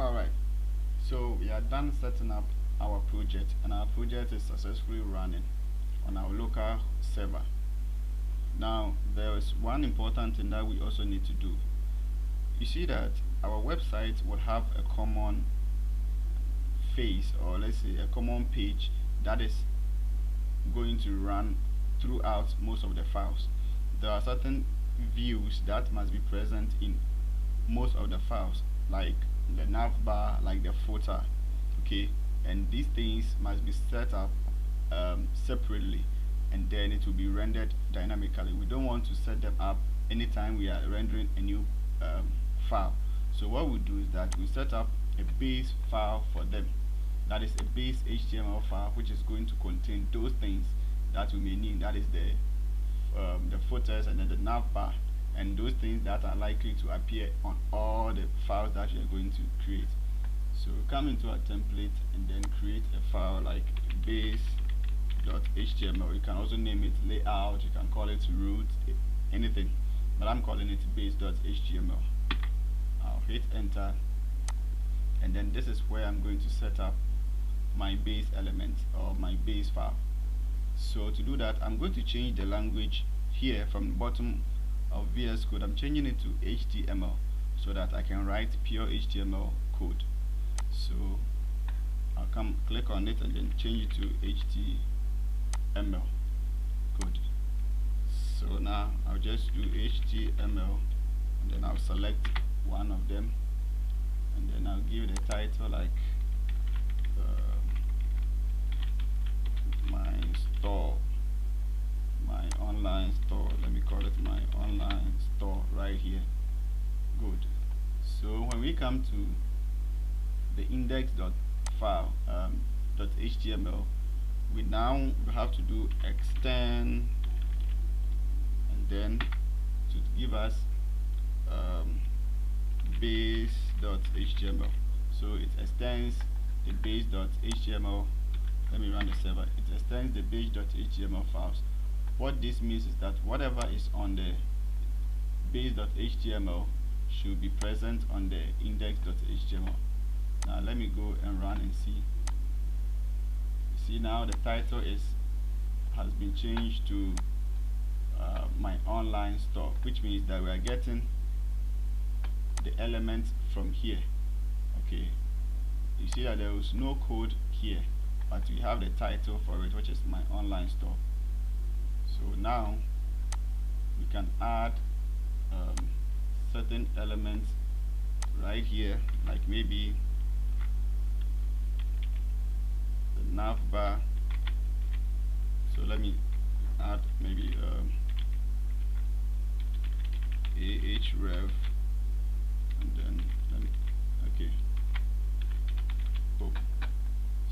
Alright, so we are done setting up our project, and our project is successfully running on our local server. Now there is one important thing that we also need to do. You see that our website will have a common face, or let's say a common page, that is going to run throughout most of the files. There are certain views that must be present in most of the files, like the nav bar, like the footer, okay, and these things must be set up separately, and then it will be rendered dynamically. We don't want to set them up anytime we are rendering a new file. So what we do is that we set up a base file for them, that is a base HTML file, which is going to contain those things that we may need, that is the footers and then the nav bar, and those things that are likely to appear on all the files that you are going to create. So come into a template and then create a file like base.html. You can also name it layout, you can call it root, anything, but I'm calling it base.html. I'll hit enter, and then this is where I'm going to set up my base element or my base file. So to do that, I'm going to change the language here from the bottom of VS Code. I'm changing it to HTML so that I can write pure HTML code. So I'll come click on it and then change it to HTML code. So now I'll just do HTML, and then I'll select one of them, and then I'll give it a title like my store, my online store. Let me call it my online store right here. Good. So when we come to the index.file .html, we now have to do extend, and then to give us base.html. So it extends the base.html. Let me run the server. It extends the base.html files. What this means is that whatever is on the base.html should be present on the index.html. Now let me go and run and see. See, now the title has been changed to my online store, which means that we are getting the elements from here. Okay, you see that there was no code here, but we have the title for it, which is my online store. So now we can add certain elements right here, like maybe the nav bar. So let me add maybe ahref, and then let me, okay, boom.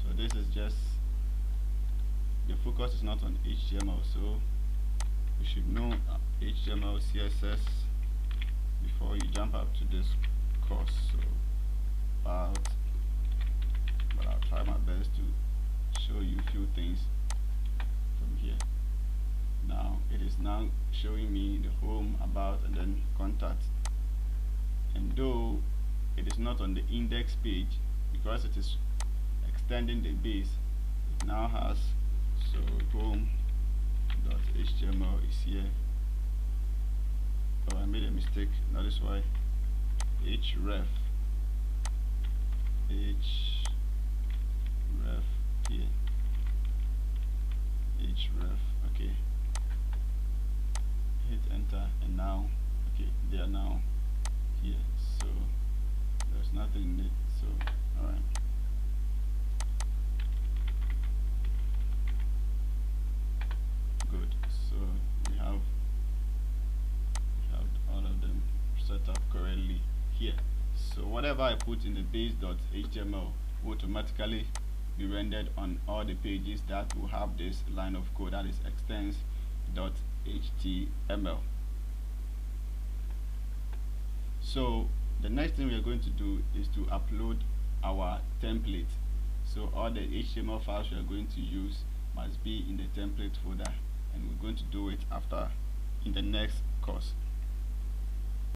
So this is just, the focus is not on HTML, so you should know HTML, CSS before you jump up to this course. So but I'll try my best to show you a few things from here. Now it is now showing me the home, about, and then contact, and though it is not on the index page because it is extending the base, it now has, so home.html is here. Oh, I made a mistake. That is why href here, href, okay, hit enter, and now okay, they are now here, so there's nothing in it. So alright, good. So we have all of them set up correctly here. So whatever I put in the base.html will automatically be rendered on all the pages that will have this line of code, that is extends.html. So the next thing we are going to do is to upload our template. So all the HTML files we are going to use must be in the template folder, and we're going to do it after in the next course.